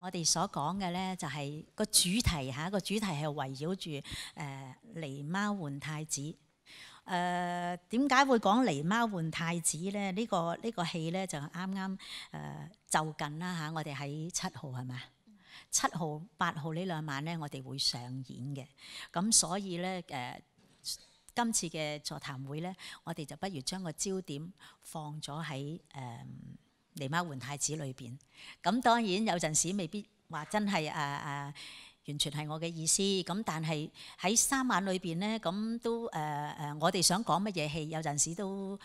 我哋所講嘅咧就係個主題嚇，個主題係圍繞住狸貓換太子。點解會講狸貓換太子咧？呢個戲咧就啱啱就近啦嚇，我哋喺7號係咪？7號、8號呢2晚咧，我哋會上演嘅。咁所以咧今次嘅座談會咧，我哋就不如將個焦點放咗喺狸貓換太子裏邊。咁當然有陣時未必話真係完全係我嘅意思。咁但係喺3晚裏邊咧，咁都我哋想講乜嘢戲，有陣時都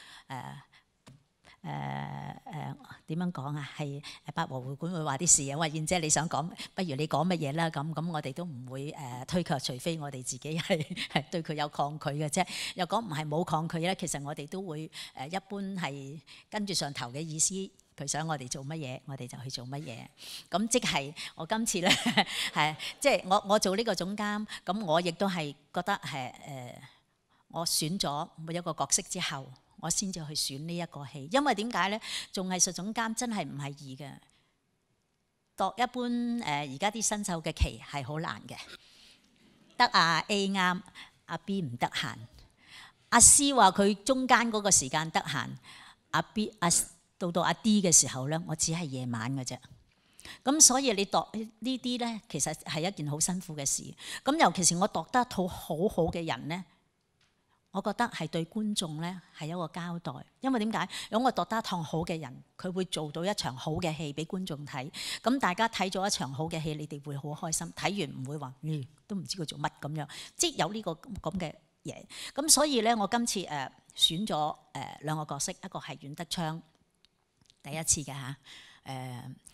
點樣講啊？係八和會館會話啲事啊，喂，燕姐你想講，不如你講乜嘢啦？咁我哋都唔會推卻，除非我哋自己係對佢有抗拒嘅啫。若果唔係冇抗拒咧，其實我哋都會一般係跟住上頭嘅意思，佢想我哋做乜嘢，我哋就去做乜嘢。咁即係我今次咧係即係我做呢個總監，咁我亦都係覺得係我選咗每一個角色之後，我先至去選呢一個戲，因為點解咧？做藝術總監真係唔係易嘅，度一般而家啲新秀嘅期係好難嘅，得阿 A 啱，阿 B 唔得閒，阿 C 話佢中間嗰個時間得閒，阿 B 到阿 D 嘅時候咧，我只係夜晚嘅啫。咁所以你度呢啲咧，其實係一件好辛苦嘅事。咁尤其是我度得一套好好嘅人咧，我覺得係對觀眾咧係一個交代，因為點解？如果我度得一趟好嘅人，佢會做到一場好嘅戲俾觀眾睇。咁大家睇咗一場好嘅戲，你哋會好開心。睇完唔會話，都唔知佢做乜咁樣，即係有呢個咁嘅嘢。咁所以咧，我今次選咗2個角色，一個係阮德鏘，第一次嘅嚇。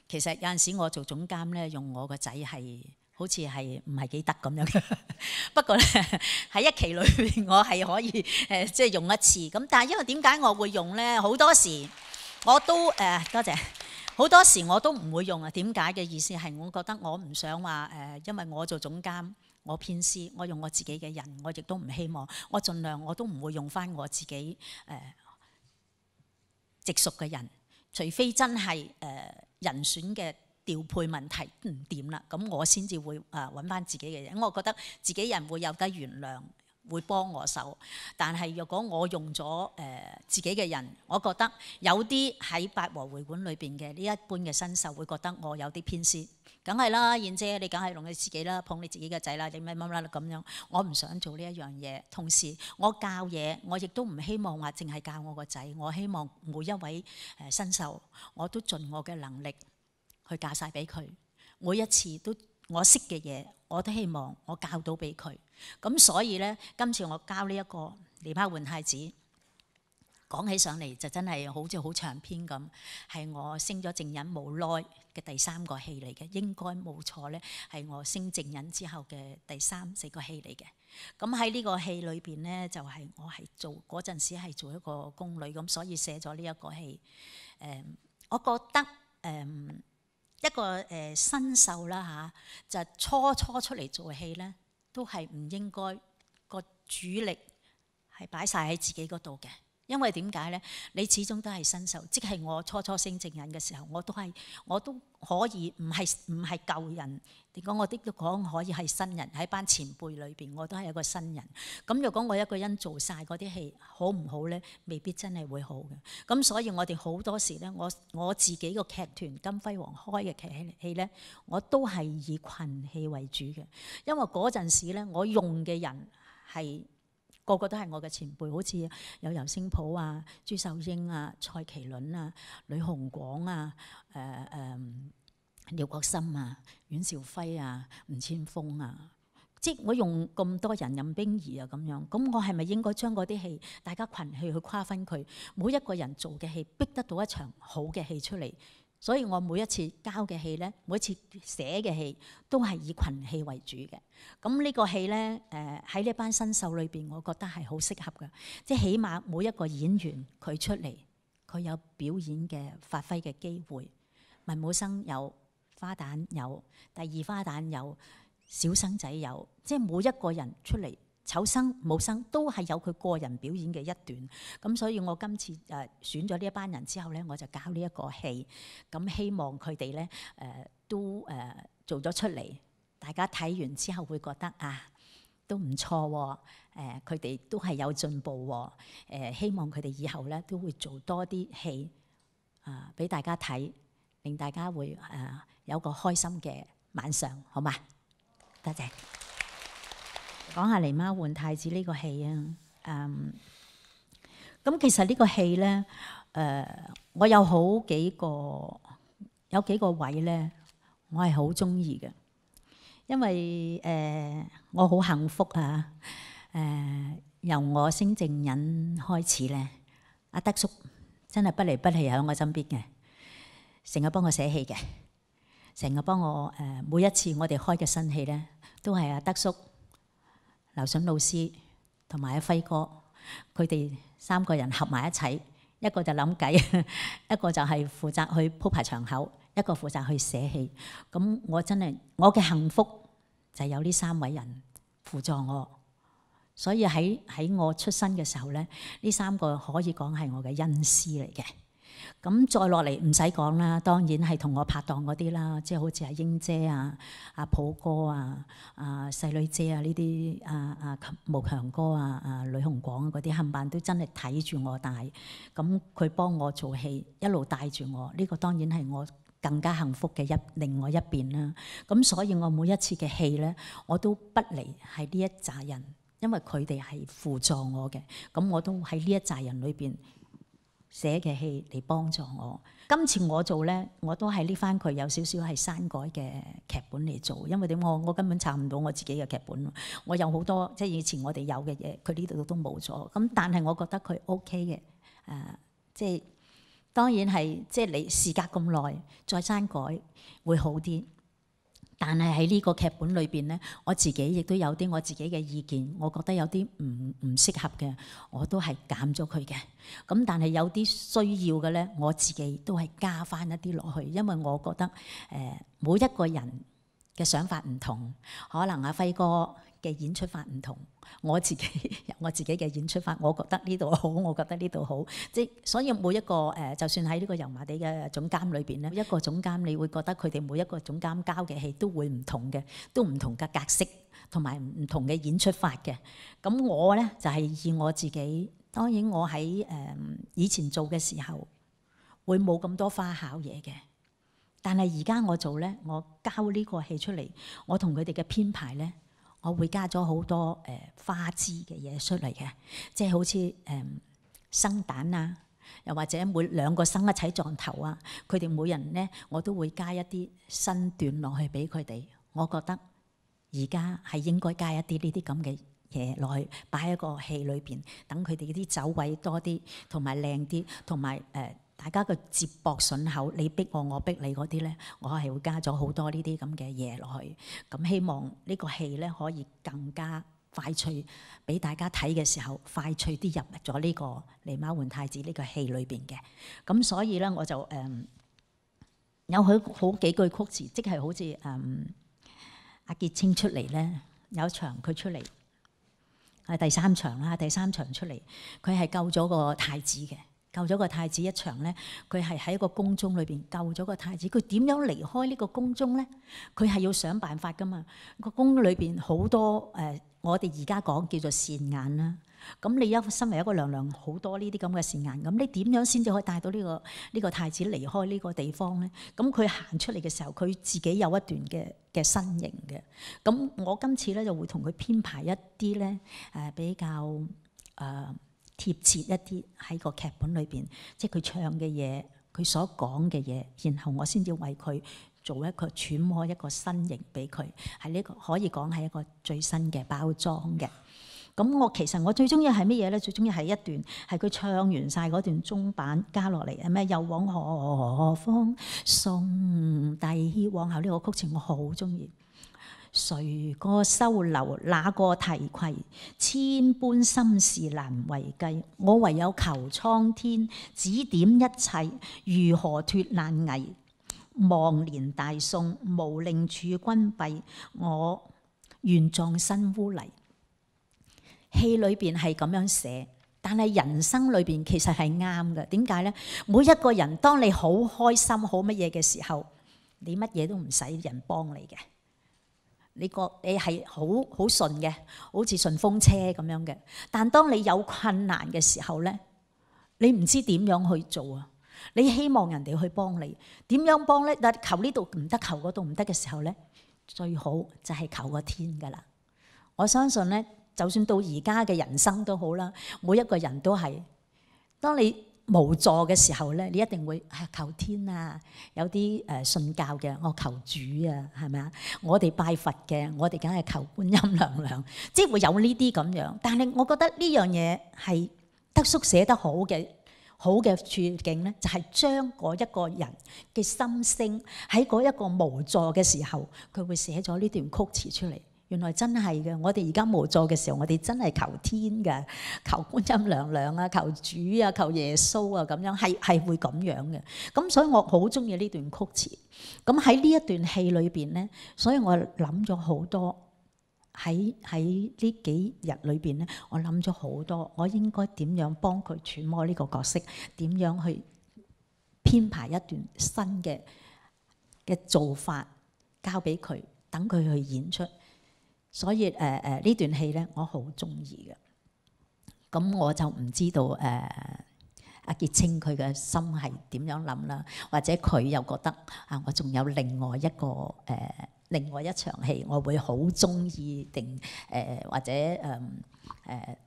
其實有陣時我做總監咧，用我個仔係好似係唔係幾得咁樣嘅。不過咧喺一期裏邊，我係可以即係用一次。咁但係因為點解我會用咧？好多時我都多謝。好多時我都唔會用啊。點解嘅意思係我覺得我唔想話因為我做總監，我偏私，我用我自己嘅人，我亦都唔希望。我盡量我都唔會用返我自己直屬嘅人。除非真係人選嘅調配問題唔掂啦，咁我先至會揾翻自己嘅人。我覺得自己人會有得原諒，會幫我手。但係若果我用咗自己嘅人，我覺得有啲喺八和會館裏邊嘅呢一般嘅新秀會覺得我有啲偏私。梗係啦，燕姐你梗係用你自己啦，捧你自己嘅仔啦，你乜乜啦咁樣。我唔想做呢一樣嘢。同時我教嘢，我亦都唔希望話淨係教我個仔。我希望每一位新秀，我都盡我嘅能力去教晒俾佢。每一次都我識嘅嘢，我都希望我教到俾佢。咁所以咧，今次我交呢一個狸貓換太子，講起上嚟就真係好似好長篇咁，係我升咗正人冇耐嘅第3個戲嚟嘅，應該冇錯咧，係我升正人之後嘅第3、4個戲嚟嘅。咁喺呢個戲裏邊咧，就係我係做嗰陣時係做一個宮女，咁所以寫咗呢一個戲。我覺得一個新秀啦嚇，就初出嚟做戲咧，都係唔應該個主力係擺晒喺自己嗰度嘅。因為點解咧？你始終都係新秀，即係我初升正人嘅時候，我都可以唔係舊人。點講？我都講可以係新人，喺班前輩裏邊，我都係一個新人。咁若果我一個人做晒嗰啲戲，好唔好咧？未必真係會好嘅。咁所以我哋好多時咧，我自己個劇團金輝煌開嘅戲咧，我都係以群戲為主嘅。因為嗰陣時咧，我用嘅人係個個都係我嘅前輩，好似有尤聲普啊、朱秀英啊、蔡麒麟啊、呂鴻廣啊、廖國森啊、阮兆輝啊、吳千峰啊，即我用咁多人，任冰兒啊咁樣，咁我係咪應該將嗰啲戲大家群戲去跨分佢？每一個人做嘅戲逼得到一場好嘅戲出嚟。所以我每一次交嘅戲咧，每一次寫嘅戲都係以群戲為主嘅。咁呢個戲咧，喺呢班新秀裏邊，我覺得係好適合嘅。即係起碼每一個演員佢出嚟，佢有表演嘅發揮嘅機會。文武生有，花旦有，第二花旦有，小生仔有，即係每一個人出嚟。丑生武生都係有佢個人表演嘅一段，咁所以我今次選咗呢一班人之後咧，我就搞呢一個戲，咁希望佢哋咧都做咗出嚟，大家睇完之後會覺得都唔錯喎。佢哋都係有進步喎。希望佢哋以後咧都會做多啲戲俾大家睇，令大家會有個開心嘅晚上，好嘛？多謝。講下《狸貓換太子》呢個戲啊。咁其實呢個戲咧，我有幾個位咧，我係好中意嘅，因為我好幸福啊。由我升正人開始咧，阿德叔真係不離不棄喺我身邊嘅，成日幫我寫戲嘅，成日幫我每一次我哋開嘅新戲咧，都係阿德叔、劉筍老師同埋阿輝哥，佢哋3個人合埋一齊，一個就諗計，一個就係負責去鋪排場口，一個負責去寫戲。咁我真係我嘅幸福就係有呢3位人輔助我。所以喺我出生嘅時候咧，呢3個可以講係我嘅恩師嚟嘅。咁再落嚟唔使講啦，當然係同我拍檔嗰啲啦，即係好似阿英姐啊、阿普哥啊、阿細女姐啊呢啲、阿毛強哥啊、阿呂紅廣嗰啲冚唪唥都真係睇住我大。咁佢幫我做戲，一路帶住我，呢個當然係我更加幸福嘅另外一邊啦。咁所以我每一次嘅戲咧，我都不離係呢一紮人。因為佢哋係輔助我嘅，咁我都喺呢一紮人裏邊寫嘅戲嚟幫助我。今次我做咧，我都係呢翻佢有少少係刪改嘅劇本嚟做，因為點我根本查唔到我自己嘅劇本，我有好多即係以前我哋有嘅嘢，佢呢度都冇咗。咁但係我覺得佢 OK 嘅，即係當然係即係你時隔咁耐再刪改會好啲。但係喺呢個劇本裏邊咧，我自己亦都有啲我自己嘅意見，我覺得有啲唔適合嘅，我都係減咗佢嘅。咁但係有啲需要嘅咧，我自己都係加翻一啲落去，因為我覺得每一個人嘅想法唔同，可能阿輝哥嘅演出法唔同，我自己嘅演出法，我覺得呢度好，我覺得呢度好，即係所以每一個就算喺呢個油麻地嘅總監裏邊咧，一個總監你會覺得佢哋每一個總監交嘅戲都會唔同嘅，都唔同嘅格式同埋唔同嘅演出法嘅。咁我咧就係以我自己，當然我喺以前做嘅時候會冇咁多花巧嘢嘅，但係而家我做咧，我交呢個戲出嚟，我同佢哋嘅編排咧，我會加咗好多花枝嘅嘢出嚟嘅，即係好似生蛋啊，又或者每2個生一齊撞頭啊，佢哋每人咧我都會加一啲身段落去俾佢哋。我覺得而家係應該加一啲呢啲咁嘅嘢落去，擺喺個戲裏邊，等佢哋啲走位多啲，同埋靚啲，同埋大家嘅接駁順口，你逼我，我逼你嗰啲咧，我係會加咗好多呢啲咁嘅嘢落去。咁希望呢個戲咧可以更加快脆，俾大家睇嘅時候快脆啲入咗呢個《狸貓換太子》呢個戲裏邊嘅。咁所以咧我就有好幾句曲詞，即係好似阿傑清出嚟咧，有一場佢出嚟係第3場啦，第3場出嚟佢係救咗個太子嘅。救咗個太子一場咧，佢係喺個宮中裏邊救咗個太子。佢點樣離開呢個宮中咧？佢係要想辦法噶嘛。個宮裏邊好多我哋而家講叫做線眼啦。咁你身為一個娘娘，好多呢啲咁嘅線眼。咁你點樣先至可以帶到呢個太子離開呢個地方咧？咁佢行出嚟嘅時候，佢自己有一段嘅身形嘅。咁我今次咧就會同佢編排一啲咧比較貼切一啲喺個劇本裏邊，即係佢唱嘅嘢，佢所講嘅嘢，然後我先至為佢做一個揣摩一個身形俾佢，係呢個可以講係一個最新嘅包裝嘅。咁其實我最中意係乜嘢咧？最中意係一段係佢唱完晒嗰段中版加落嚟，係咩？又往何方送弟往後呢個曲詞我好中意。誰個收留，哪個提攜？千般心事難為繼，我唯有求蒼天指點一切，如何脫難危？忘年大宋，無令處君弊，我願葬身污泥。戲裏邊係咁樣寫，但係人生裏邊其實係啱嘅。點解咧？每一個人當你好開心好乜嘢嘅時候，你乜嘢都唔使人幫你嘅。你係好順嘅，好似順風車咁樣嘅。但當你有困難嘅時候咧，你唔知點樣去做啊！你希望人哋去幫你，點樣幫咧？但求呢度唔得，求嗰度唔得嘅時候咧，最好就係求個天㗎啦。我相信咧，就算到而家嘅人生都好啦，每一個人都係，當你無助嘅時候咧，你一定會求天啊！有啲信教嘅，我求主啊，係咪啊？我哋拜佛嘅，我哋梗係求觀音娘娘，即係會有呢啲咁樣。但係我覺得呢樣嘢係德叔寫得好嘅處境咧，就係將嗰一個人嘅心聲喺嗰一個無助嘅時候，佢會寫咗呢段曲詞出嚟。原來真係嘅，我哋而家無助嘅時候，我哋真係求天嘅，求觀音娘娘啊，求主啊，求耶穌啊，咁樣係會咁樣嘅。咁所以我好中意呢段曲詞。咁喺呢一段戲裏邊咧，所以我諗咗好多，喺呢幾日裏邊咧，我諗咗好多，我應該點樣幫佢揣摩呢個角色，點樣去編排一段新嘅做法，交俾佢，等佢去演出。所以呢段戲咧，我好中意嘅。咁我就唔知道阿傑清佢嘅心係點樣諗啦，或者佢又覺得我仲有另外一場戲，我會好中意定或者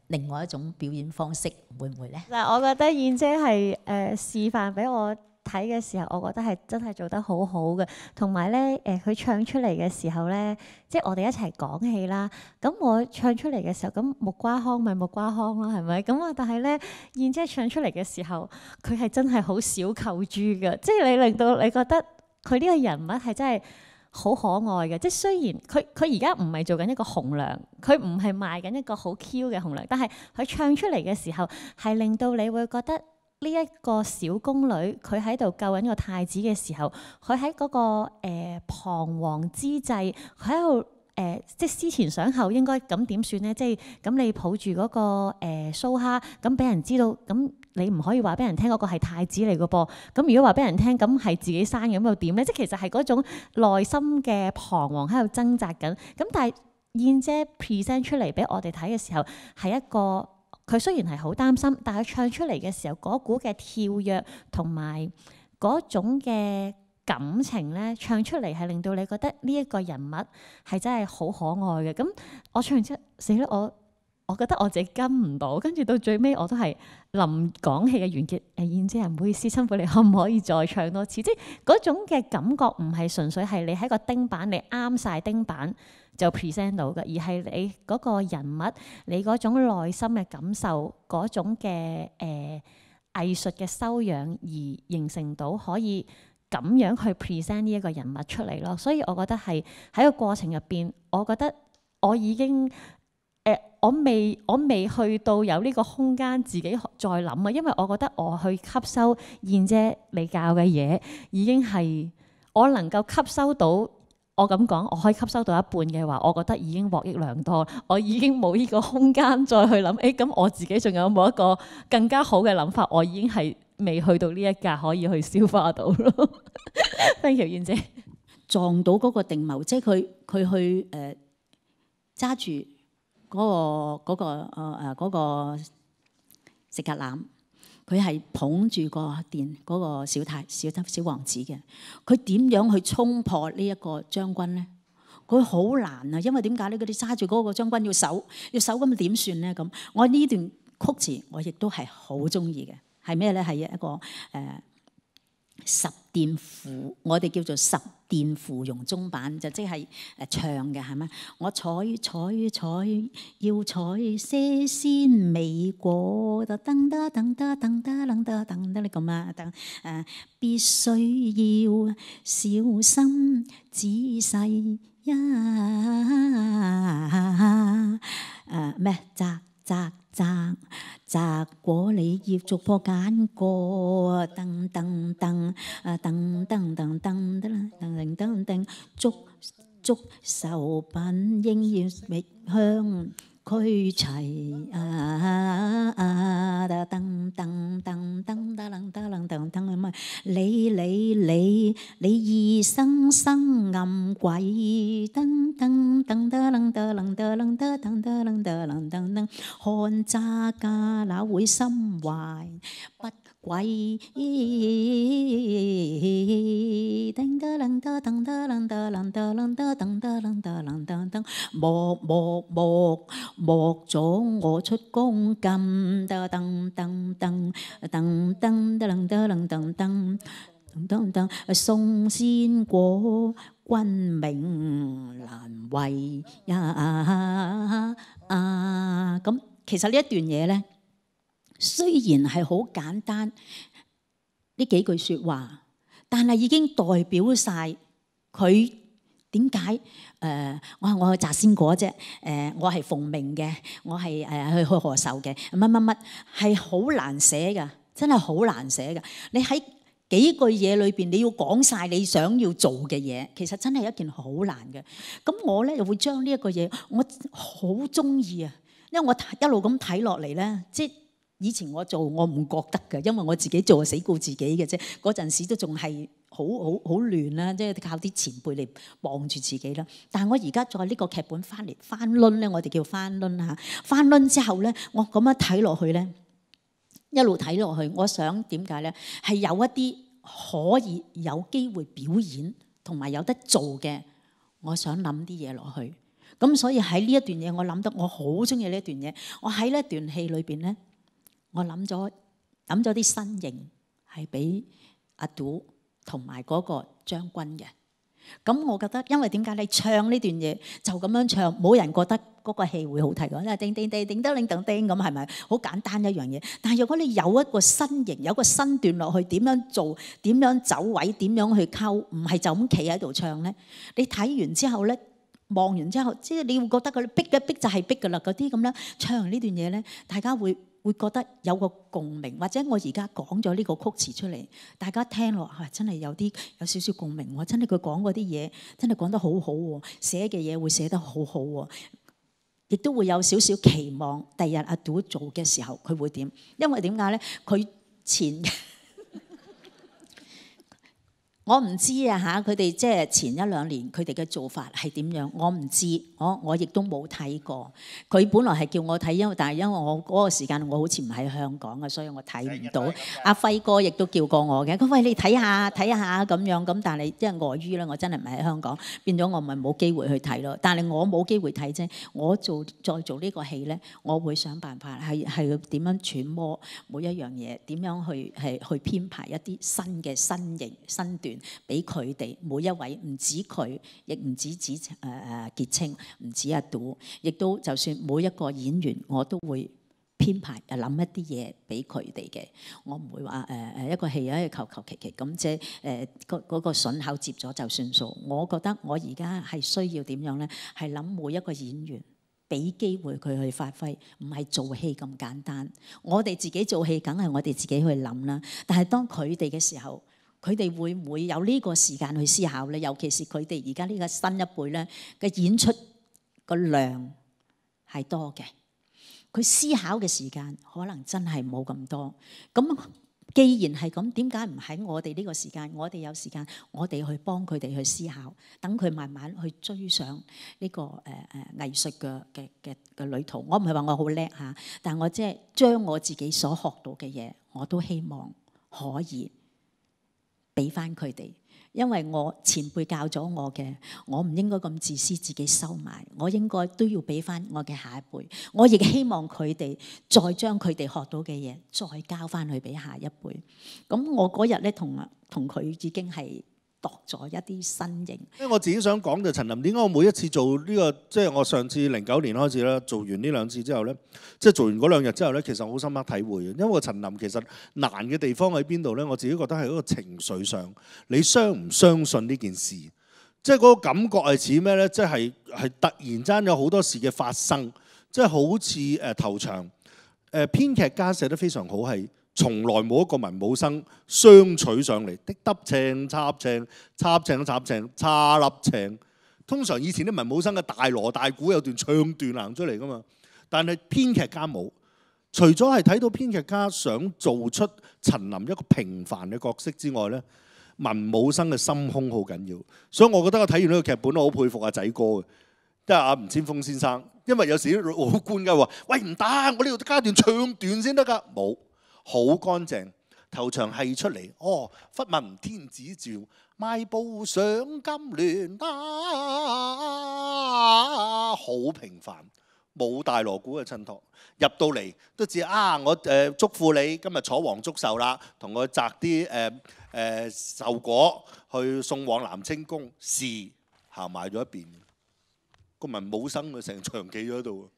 另外一種表演方式會唔會咧？嗱，我覺得燕姐係示範俾我睇嘅時候，我覺得係真係做得好好嘅，同埋咧佢唱出嚟嘅時候咧，即係我哋一齊講戲啦。咁我唱出嚟嘅時候，咁木瓜腔咪木瓜腔啦，係咪？咁啊，但係咧燕姐唱出嚟嘅時候，佢係真係好小扣豬嘅，即係你令到你覺得佢呢個人物係真係好可愛嘅。即係雖然佢而家唔係做緊一個紅娘，佢唔係賣緊一個好 Q 嘅紅娘，但係佢唱出嚟嘅時候係令到你會覺得。呢一個小宮女，佢喺度救緊個太子嘅時候，佢喺嗰個彷徨之際，佢喺度即係思前想後，應該咁點算咧？即係咁你抱住嗰個蘇蝦，咁俾人知道，咁你唔可以話俾人聽嗰個係太子嚟嘅噃。咁如果話俾人聽，咁係自己生嘅，咁又點咧？即係其實係嗰種內心嘅彷徨喺度掙扎緊。咁但係燕姐 present 出嚟俾我哋睇嘅時候，係一個。佢雖然係好擔心，但係唱出嚟嘅時候，嗰股嘅跳躍同埋嗰種嘅感情咧，唱出嚟係令到你覺得呢一個人物係真係好可愛嘅。咁我唱完之後，死啦！我覺得我自己跟唔到，跟住到最尾我都係臨講戲嘅完結。燕姐唔好意思，辛苦你，可唔可以再唱多次？即係嗰種嘅感覺唔係純粹係你喺個釘板，你啱晒釘板。就 present 到嘅，而係你嗰個人物，你嗰種內心嘅感受，嗰種嘅藝術嘅修養，而形成到可以咁樣去 present 呢一個人物出嚟咯。所以我覺得係喺個過程入邊，我覺得我已經我未去到有呢個空間自己再諗啊，因為我覺得我去吸收燕姐你教嘅嘢，已經係我能夠吸收到。我咁講，我可以吸收到一半嘅話，我覺得已經獲益良多。我已經冇呢個空間再去諗，咁我自己仲有冇一個更加好嘅諗法？我已經係未去到呢一格可以去消化到咯。Thank you，燕姐撞到嗰個定謀，即係佢去揸住嗰個食橄欖。佢係捧住個嗰個小王子嘅，佢點樣去衝破呢一個將軍咧？佢好難啊，因為點解咧？佢哋揸住嗰個將軍要守咁點算咧？咁我呢段曲詞我亦都係好中意嘅，係咩咧？係一個十殿芙，我哋叫做十殿芙蓉中版，就即係唱嘅係咪？我採要採些鮮味果，噔噔噔噔噔噔噔噔，你咁啊，必須要小心仔細咩？摘果你要逐棵揀過，噔噔噔噔噔噔噔噔噔，竹壽品應要蜜香，俱齊噔噔噔噔噔噔噔噔咁啊！你二生生暗鬼噔噔噔噔噔噔噔噔噔噔噔噔，看渣家哪會心懷不軌？噔噔噔噔噔噔噔噔噔噔噔噔，莫阻我出宮禁，噔噔噔噔噔噔噔噔噔噔噔，送鮮果君命難為呀！咁其實呢一段嘢咧，雖然係好簡單呢幾句説話，但係已經代表晒佢點解我係摘鮮果啫，我係奉命嘅，我係去賀壽嘅，乜係好難寫㗎，真係好難寫㗎。你喺幾句嘢裏邊，你要講晒你想要做嘅嘢，其實真係一件好難嘅。咁我咧又會將呢一個嘢，我好中意啊，因為我一路咁睇落嚟咧，即係以前我做我唔覺得嘅，因為我自己做死顧自己嘅啫。嗰陣時都仲係好亂啦，即係靠啲前輩嚟傍住自己啦。但係我而家再呢個劇本翻嚟翻輪咧，我哋叫翻輪嚇。翻輪之後咧，我咁樣睇落去咧，一路睇落去，我想點解咧？係有一啲可以有機會表演同埋有得做嘅，我想諗啲嘢落去。咁所以喺呢一段嘢，我諗得我好中意呢一段嘢。我喺呢一段戲裏邊咧，我諗咗啲新型係俾阿杜同埋嗰個將軍嘅。咁我覺得，因為點解你唱呢段嘢就咁樣唱，冇人覺得嗰個戲會好睇㗎，因為叮叮叮叮叮叮叮咁，係咪好簡單一樣嘢？但係如果你有一個新型，有個新段落去，點樣做，點樣走位，點樣去溝，唔係就咁企喺度唱咧。你睇完之後咧，望完之後，即係你會覺得佢逼一逼就係逼㗎啦。嗰啲咁樣唱完呢段嘢咧，大家會覺得有個共鳴，或者我而家講咗呢個曲詞出嚟，大家聽落真係有少少共鳴喎。真係佢講嗰啲嘢真係講得好好喎，寫嘅嘢會寫得好好喎，亦都會有少少期望。第日阿杜做嘅時候佢會點？因為點解咧？佢前我唔知啊嚇，佢哋即係前一兩年佢哋嘅做法係點樣，我唔知，我亦都冇睇過。佢本來係叫我睇，但係因為我嗰個時間我好似唔喺香港嘅，所以我睇唔到。阿輝哥亦都叫過我嘅，佢喂，你睇下咁樣咁，但係因為礙於咧，我真係唔喺香港，變咗我咪冇機會去睇咯。但係我冇機會睇啫，我再做呢個戲咧，我會想辦法係點樣揣摩每一樣嘢，點樣去編排一啲新嘅新型新段。俾佢哋每一位，唔止佢，亦唔止傑青，唔止阿杜，亦都就算每一個演員，我都會編排諗一啲嘢俾佢哋嘅。我唔會話一個戲求其咁即係嗰個筍口接咗就算數。我覺得我而家係需要點樣咧？係諗每一個演員，俾機會佢去發揮，唔係做戲咁簡單。我哋自己做戲，梗係我哋自己去諗啦。但係當佢哋嘅時候，佢哋會唔會有呢個時間去思考咧？尤其是佢哋而家呢個新一輩咧嘅演出個量係多嘅，佢思考嘅時間可能真係冇咁多。咁既然係咁，點解唔喺我哋呢個時間？我哋有時間，我哋去幫佢哋去思考，等佢慢慢去追上呢個藝術嘅旅途。我唔係話我好叻嚇，但我即係將我自己所學到嘅嘢，我都希望可以俾翻佢哋，因為我前輩教咗我嘅，我唔應該咁自私，自己收埋，我應該都要俾翻我嘅下一輩。我亦希望佢哋再將佢哋學到嘅嘢，再交翻去俾下一輩。咁我嗰日咧同佢已經係度咗一啲新型。因為我自己想講就陳琳，點解我每一次做呢個，即係我上次09年開始啦，做完呢兩次之後咧，即係做完嗰兩日之後咧，其實我好深刻體會嘅。因為個陳琳其實難嘅地方喺邊度咧？我自己覺得係嗰個情緒上，你相唔相信呢件事？即係嗰個感覺係似咩咧？即係突然間有好多事嘅發生，即係好似頭場編劇家寫得非常好，係從來冇一個文武生相取上嚟，的得正插正插正插正插粒正。通常以前啲文武生嘅大鑼大鼓有段唱段行出嚟噶嘛，但係編劇家冇。除咗係睇到編劇家想做出陳琳一個平凡嘅角色之外咧，文武生嘅心胸好緊要。所以我覺得我睇完呢個劇本，我好佩服阿仔哥嘅，即係阿吳千鋒先生。因為有時啲老官嘅話：喂，唔得，我呢度加段唱段先得㗎。冇，好乾淨。頭場戲出嚟，忽聞天子召，邁步上金鑾好平凡，冇大鑼鼓嘅襯托。入到嚟都知我祝福你今日楚王祝壽啦，同我摘啲壽果去送往南清宮，是行埋咗一邊。個文武生啊，成場企咗喺度，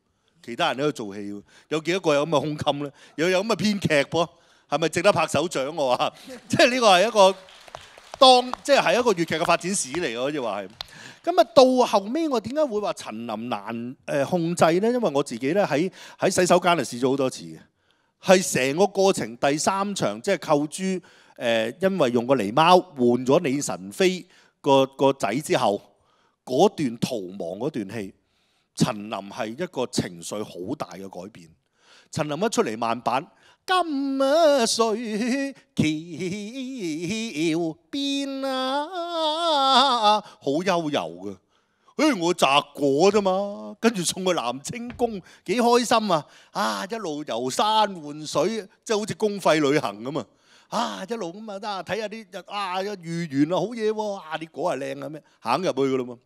其他人喺度做戲，有幾多個有咁嘅胸襟咧？又有咁嘅編劇噃，係咪值得拍手掌？我話，即係呢個係一個即係一個粵劇嘅發展史嚟嘅，好似話係。咁啊，到後尾我點解會話陳琳難控制咧？因為我自己咧喺洗手間啊試咗好多次嘅，係成個過程第3場即係寇珠因為用個狸貓換咗李晨飛個仔之後。嗰段逃亡嗰段戲，陳琳係一個情緒好大嘅改變。陳琳一出嚟慢板，今水橋邊好悠柔嘅。我摘果啫嘛，跟住送去南清宮，幾開心啊！一路遊山玩水，即係好似公費旅行咁啊！一路咁睇下啲御園好嘢喎，啲果係靚嘅咩？行入去噶啦嘛。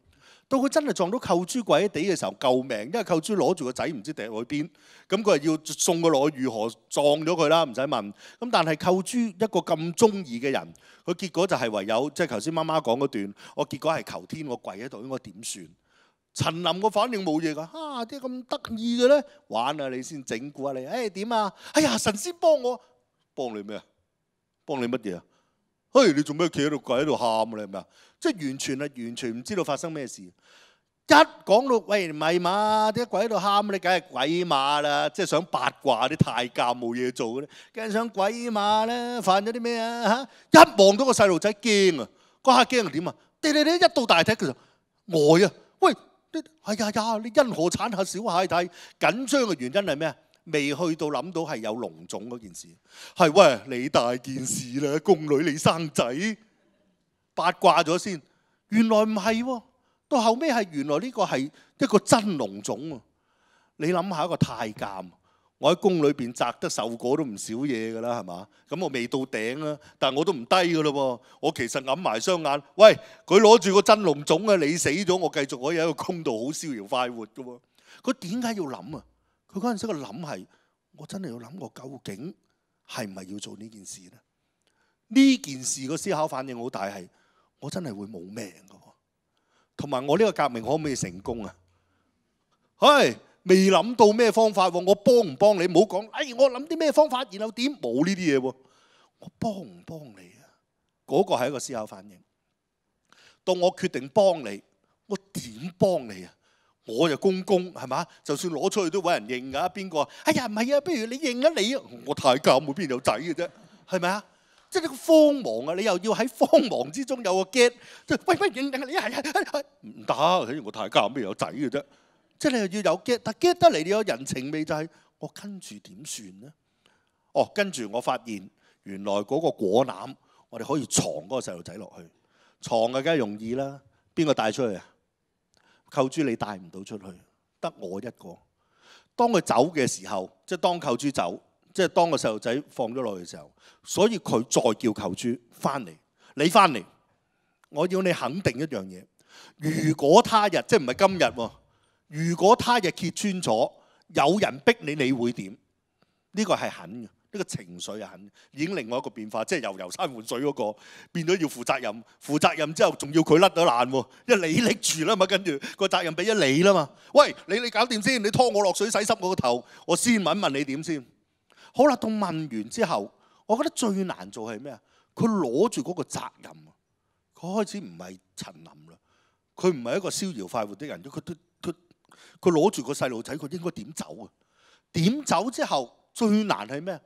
到佢真係撞到寇珠跪喺地嘅時候救命，因為寇珠攞住個仔唔知掟去邊，咁佢係要送佢落去御河撞咗佢啦，唔使問。咁但係寇珠一個咁中意嘅人，佢結果就係唯有即係頭先媽媽講嗰段，我結果係求天我跪喺度應該點算？陳琳個反應冇嘢㗎，啲咁得意嘅咧，玩你先整蠱下你，點啊？哎呀，神仙幫我，幫你咩啊？幫你乜嘢啊？你做咩企喺度跪喺度喊啊？你係咪啊？即係完全唔知道發生咩事。一講到喂唔係嘛，啲鬼喺度喊，你梗係鬼馬啦！即係想八卦啲太監冇嘢做嘅咧，梗係想鬼馬啦！犯咗啲咩啊？一望到個細路仔驚啊！嗰下驚係點啊？你一到大體佢就呆啊！喂，你因何產下小孩睇？緊張嘅原因係咩啊？未去到諗到係有龍種嗰件事，係喂你大件事啦，宮女你生仔，八卦咗先，原來唔係喎，到後尾係原來呢個係一個真龍種喎。你諗下一個太監，我喺宮裏邊摘得壽果都唔少嘢㗎啦，係嘛？咁我未到頂啊，但係我都唔低㗎咯喎。我其實揞埋雙眼，喂佢攞住個真龍種啊，你死咗我繼續可以喺個宮度好逍遙快活㗎喎。佢點解要諗啊？佢嗰陣時個諗係，我真係要諗過究竟係唔係要做呢件事咧？呢件事個思考反應好大，係我真係會冇命㗎喎。同埋我呢個革命可唔可以成功啊？未諗到咩方法喎？我幫唔幫你？唔好講，我諗啲咩方法，然後點？冇呢啲嘢喎。我幫唔幫你啊？嗰個係一個思考反應。到我決定幫你，我點幫你啊？我就公公係嘛？就算攞出去都揾人認㗎。邊個？唔係啊，不如你認啊你啊！我太監會邊有仔嘅啫？係咪啊？即係呢個慌忙啊！你又要喺慌忙之中有個 get， 即係喂認你係唔得？我太監邊有仔嘅啫？即係你又要有 get， 但 get 得嚟你有人情味就係我跟住點算呢？跟住我發現原來嗰個果籃我哋可以藏嗰個細路仔落去，藏嘅梗係容易啦。邊個帶出去啊？寇珠你帶唔到出去，得我一個。當佢走嘅時候，即係當寇珠走，即係當個細路仔放咗落去嘅時候，所以佢再叫寇珠翻嚟，你翻嚟，我要你肯定一樣嘢。如果他日即係唔係今日喎，如果他日揭穿咗，有人逼你，你會點？呢個係狠嘅。呢個情緒係狠，已經另外一個變化，即係遊山玩水嗰個變咗要負責任，負責任之後仲要佢甩咗爛喎，因為你拎住啦嘛，跟住個責任俾咗你啦嘛。喂，你搞掂先，你拖我落水洗濕我個頭，我先問你點先。好啦，到問完之後，我覺得最難做係咩啊？佢攞住嗰個責任，佢開始唔係陳琳啦，佢唔係一個逍遙快活的人，佢攞住個細路仔，佢應該點走啊？點走之後最難係咩？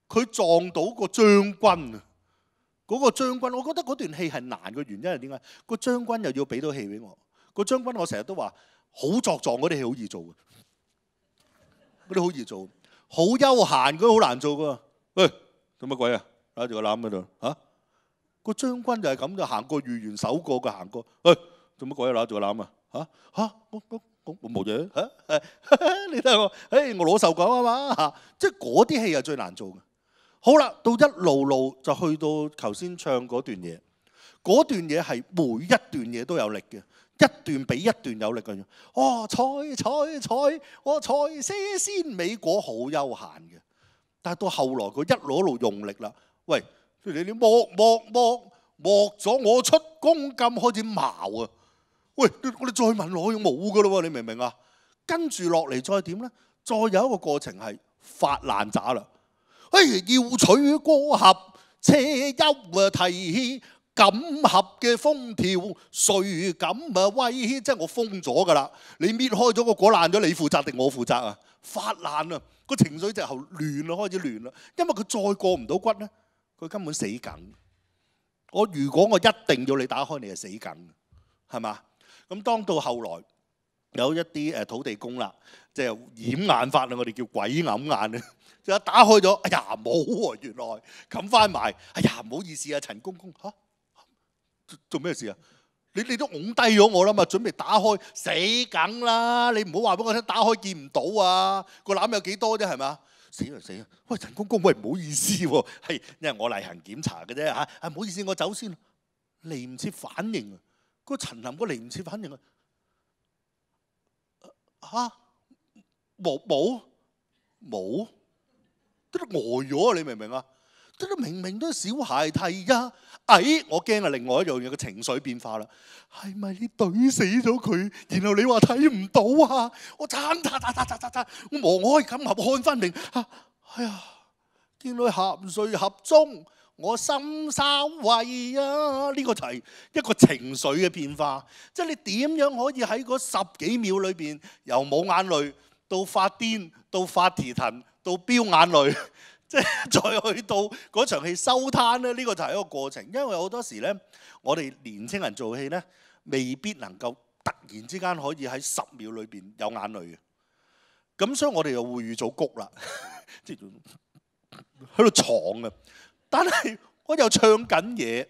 佢撞到個將軍啊！嗰個將軍，我覺得嗰段戲係難嘅原因係點解？個將軍又要俾到戲俾我。個將軍我成日都話好作狀嗰啲戲好易做嘅，嗰啲好易做，好休閒嗰啲好難做噶。喂，做乜鬼啊？攞住個籃喺度嚇，個將軍就係咁就行過御完手過嘅行過。喂，做乜鬼啊？攞住個籃啊？嚇，我冇嘢嚇，你睇我，我攞受講啊嘛嚇，即係嗰啲戲係最難做嘅。好啦，到一路路就去到頭先唱嗰段嘢，嗰段嘢係每一段嘢都有力嘅，一段比一段有力嘅。哦，採，我採些鮮美果，好悠閒嘅。但係到後來佢一路用力啦，喂，你剝咗我出宮禁開始矛啊！喂，我哋再問落去冇噶咯喎，你明唔明啊？跟住落嚟再點咧？再有一個過程係發爛渣啦。要取歌合，車休提錦盒嘅封條，誰敢威？即係我封咗噶啦，你搣開咗個果爛咗，你負責定我負責啊？發爛啊！個情緒就後亂啦，開始亂啦，因為佢再過唔到骨咧，佢根本死梗。如果我一定要你打開，你係死梗，係嘛？咁當到後來有一啲土地公啦，即係掩眼法啊，我哋叫鬼揞眼啊，就一打開咗，哎呀冇喎，原來冚翻埋，哎呀唔好意思啊，陳公公嚇，做咩事啊？你都拱低咗我啦嘛，準備打開死梗啦！你唔好話俾我聽，打開見唔到啊！個籃有幾多啫，係咪？死啦！喂，陳公公，喂，唔好意思喎，係因為我例行檢查嘅啫嚇，唔好意思，我走先，嚟唔切反應啊！個陳林個嚟唔切反應啊！嚇，冇，都呆咗，你明唔明啊？都明明都係小孩提呀！我驚啊！另外一樣嘢嘅情緒變化啦，係咪你懟死咗佢？然後你話睇唔到啊？我查，我望開咁合看翻明，哎呀！見到鹹水盒中，我心稍畏啊！呢個就係一個情緒嘅變化，即係你點樣可以喺嗰10幾秒裏邊，由冇眼淚到發癲，到發蹄騰，到飆眼淚。即係再去到嗰場戲收攤咧，呢個就係一個過程。因為好多時咧，我哋年青人做戲咧，未必能夠突然之間可以喺10秒裏邊有眼淚嘅。咁所以我哋又會預早谷啦，即係喺度藏啊。但係我又唱緊嘢，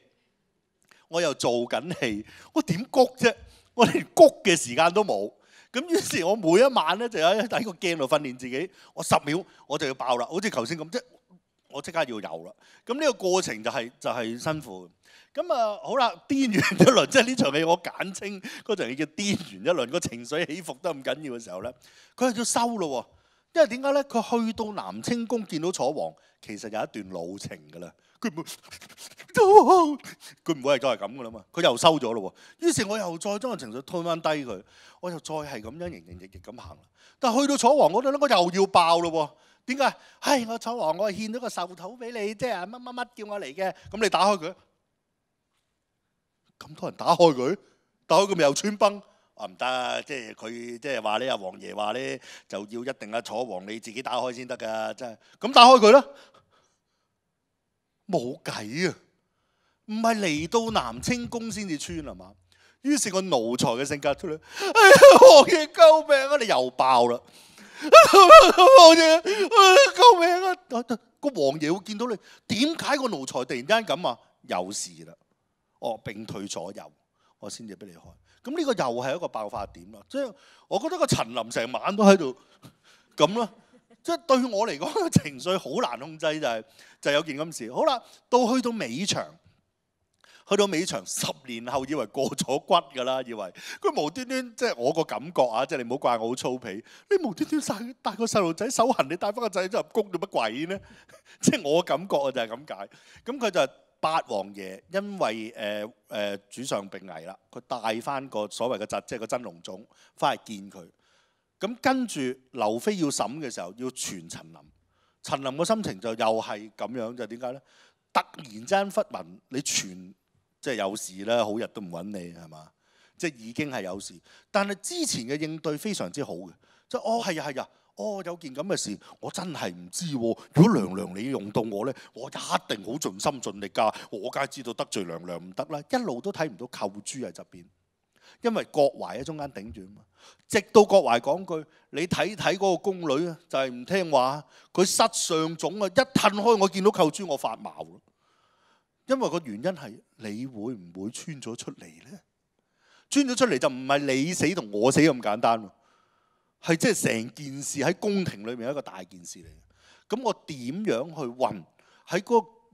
我又做緊戲，我點谷啫？我連谷嘅時間都冇。咁於是，我每一晚咧就喺個鏡度訓練自己，我10秒我就要爆啦，好似頭先咁，即係我即刻要有啦。咁呢個過程就係辛苦。咁好啦，癲完一輪，即係呢場戲我簡稱嗰場戲叫癲完一輪，個情緒起伏得咁緊要嘅時候咧，佢係要收咯。因為點解咧？佢去到南清宮見到楚王，其實有一段路程㗎啦。佢唔會係再係咁㗎啦嘛。佢又收咗咯。於是我又再將個情緒推翻低佢，我又再係咁樣營營役役咁行啦。但係去到楚王嗰度咧，我又要爆咯。點解？我楚王，我係獻咗個壽桃俾你，即係乜叫我嚟嘅。咁你打開佢，咁多人打開佢，打開佢咪又穿崩。唔得，即係佢即係話咧，阿王爺話咧就要一定楚王你自己打開先得㗎，真係。咁打開佢啦，冇計啊！唔係嚟到南清宮先至穿係嘛？於是個奴才嘅性格出嚟，王爺救命啊！你又爆啦！王爺救命啊！個王爺會見到你，點解個奴才突然間咁啊？有事啦！並退左右，我先至俾你開。咁呢個又係一個爆發點啦，即係我覺得個陳琳成晚都喺度咁啦，即係對我嚟講個情緒好難控制，就有件咁事。好啦，去到尾場10年後以為過咗骨㗎啦，以為佢無端端即係我個感覺啊，即係你唔好怪我好粗鄙，你無端端帶個細路仔手痕，你帶翻個仔入宮做乜鬼呢？即係我感覺啊，就係咁解。咁佢就八王爺因為主上病危啦，佢帶翻個所謂嘅侄，即係個真龍種翻嚟見佢。咁跟住劉妃要審嘅時候要傳陳琳，陳琳個心情就又係咁樣，就點解咧？突然之間忽聞你傳即係有事啦，好日都唔揾你係嘛？即係已經係有事，但係之前嘅應對非常之好嘅，即係係啊。有件咁嘅事，我真係唔知喎。如果娘娘你用到我咧，我一定好盡心盡力㗎。我梗係知道得罪娘娘唔得啦，一路都睇唔到寇珠喺側邊。因為郭淮喺中間頂住啊嘛。直到郭淮講句：你睇睇嗰個宮女啊，就係唔聽話，佢失上種啊，一褪開我見到扣珠我發毛。因為個原因係你會唔會穿咗出嚟呢？穿咗出嚟就唔係你死同我死咁簡單喎，係即係成件事喺宮廷裏面一個大件事嚟嘅。咁我點樣去運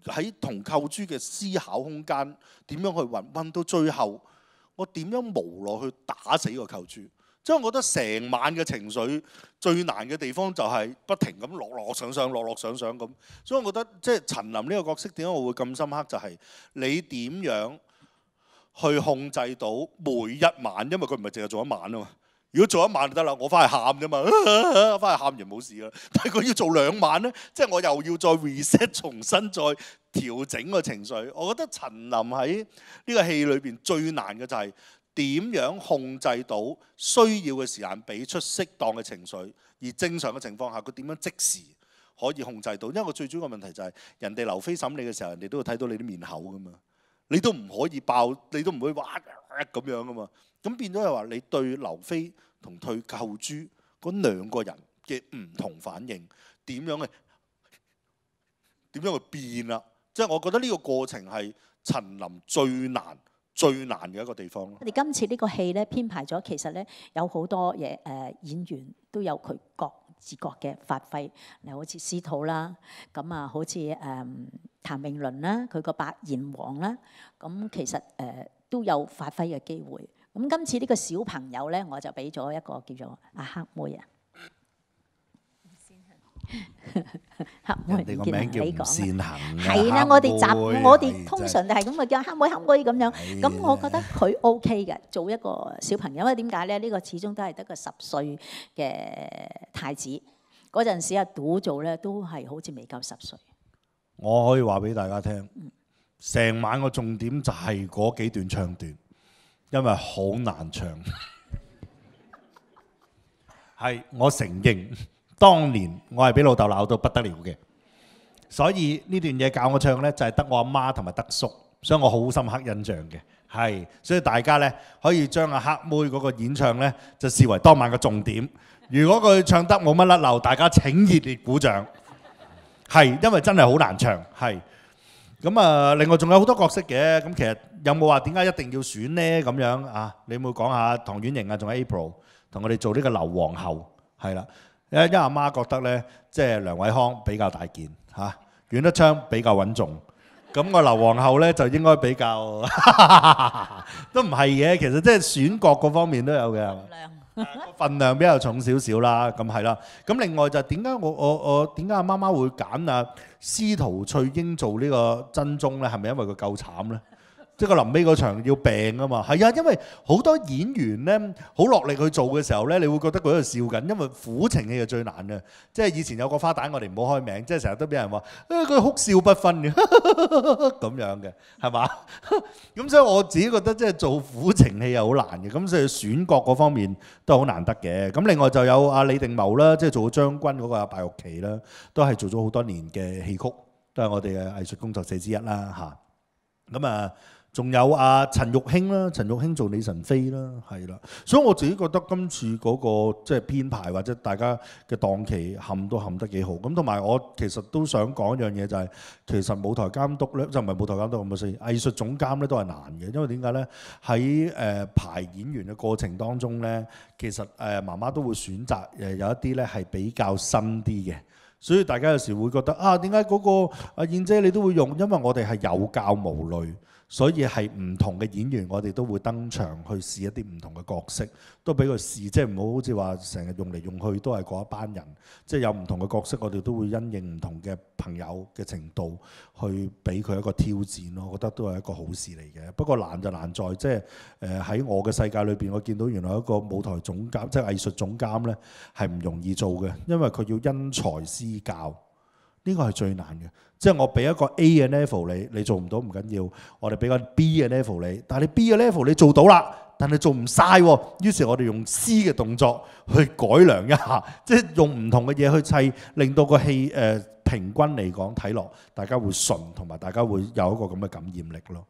喺同扣珠嘅思考空間？點樣去運到最後？我點樣無奈去打死個扣珠？即係我覺得成晚嘅情緒最難嘅地方就係不停咁落落上上落落上上咁。所以我覺得即係陳琳呢個角色點解我會咁深刻？就係你點樣去控制到每一晚，因為佢唔係淨係做一晚啊嘛。如果做一晚就得啦，我翻去喊啫嘛，翻去喊完冇事啦。但係佢要做2晚呢，即係我又要再 reset， 重新再調整個情緒。我覺得陳琳喺呢個戲裏邊最難嘅就係點樣控制到需要嘅時間俾出適當嘅情緒，而正常嘅情況下佢點樣即時可以控制到？因為個最主要嘅問題就係人哋劉妃審你嘅時候，人哋都會睇到你啲面口噶嘛，你都唔可以爆，你都唔會哇咁樣噶嘛。咁變咗係話你對劉妃同對扣珠嗰2個人嘅唔同反應，點樣去變啦？即係我覺得呢個過程係陳琳最難嘅一個地方咯。我哋今次呢個戲咧編排咗，其實咧有好多嘢演員都有佢各自各嘅發揮。嗱，好似司徒啦，咁啊好似譚詠麟啦，佢個白燕王啦，咁其實都有發揮嘅機會。咁今次呢個小朋友咧，我就俾咗一個叫做阿黑妹啊。黑妹，人哋個名叫吳善恆啊。係啦，我哋通常就係咁啊，叫黑妹咁樣。咁我覺得佢 OK 嘅，做一個小朋友。因為點解咧？呢個始終都係得個10歲嘅太子。嗰陣時阿杜做咧，都係好似未夠10歲。我可以話俾大家聽，成晚個重點就係嗰幾段唱段。因為好難唱，係我承認，當年我係俾老豆鬧到不得了嘅，所以呢段嘢教我唱呢，就係得我阿媽同埋德叔，所以我好深刻印象嘅，係，所以大家呢，可以將阿黑妹嗰個演唱呢，就視為當晚嘅重點。如果佢唱得冇乜甩漏，大家請熱烈鼓掌，係，因為真係好難唱，係。咁啊，另外仲有好多角色嘅，咁其實有冇話點解一定要選呢？咁樣啊？你有冇講下唐婉瑩啊，仲有 April 同我哋做呢個劉皇后係啦。因為阿媽覺得呢，即係梁偉康比較大件嚇，阮德鏘比較穩重，咁個劉皇后呢，就應該比較都唔係嘅。其實即係選角嗰方面都有嘅。份量比較重少少啦，咁係啦。咁另外就點解我點解阿媽媽會揀啊司徒翠英做呢個真宗咧？係咪因為佢夠慘咧？即係個臨尾嗰場要病啊嘛。係啊，因為好多演員咧好落力去做嘅時候咧，你會覺得佢喺度笑緊，因為苦情戲係最難嘅。即係以前有個花旦，我哋唔好開名，即係成日都俾人話佢哭笑不分嘅咁樣嘅，係嘛？咁所以我自己覺得即係做苦情戲係好難嘅，咁所以選角嗰方面都好難得嘅。咁另外就有阿李定謀啦，即係做將軍嗰個阿白玉琪啦，都係做咗好多年嘅戲曲，都係我哋嘅藝術工作者之一啦嚇。咁啊〜仲有阿陳玉卿啦，陳玉卿做李臣妃啦，係啦，所以我自己覺得今次嗰個即係編排或者大家嘅檔期冚都冚得幾好。咁同埋我其實都想講一樣嘢就係，其實舞台監督咧就唔係舞台監督咁嘅事，藝術總監咧都係難嘅，因為點解咧？喺排演員嘅過程當中咧，其實媽媽都會選擇有一啲咧係比較新啲嘅。所以大家有時會覺得啊，點解嗰個阿燕姐你都會用？因為我哋係有教無類。所以係唔同嘅演員，我哋都會登場去試一啲唔同嘅角色，都俾佢試，即係唔好好似話成日用嚟用去都係嗰一班人，即係有唔同嘅角色，我哋都會因應唔同嘅朋友嘅程度去俾佢一個挑戰咯。我覺得都係一個好事嚟嘅。不過難就難在即係喺我嘅世界裏邊，我見到原來一個舞台總監，即係藝術總監呢，係唔容易做嘅，因為佢要因材施教。呢個係最難嘅，即係我俾一個 A 嘅 level 你做唔到唔緊要，我哋俾個 B 嘅 level 你，但係你 B 嘅 level 你做到啦，但係做唔晒喎，於是我哋用 C 嘅動作去改良一下，即係用唔同嘅嘢去砌，令到個戲平均嚟講睇落，大家會順同埋大家會有一個咁嘅感染力咯。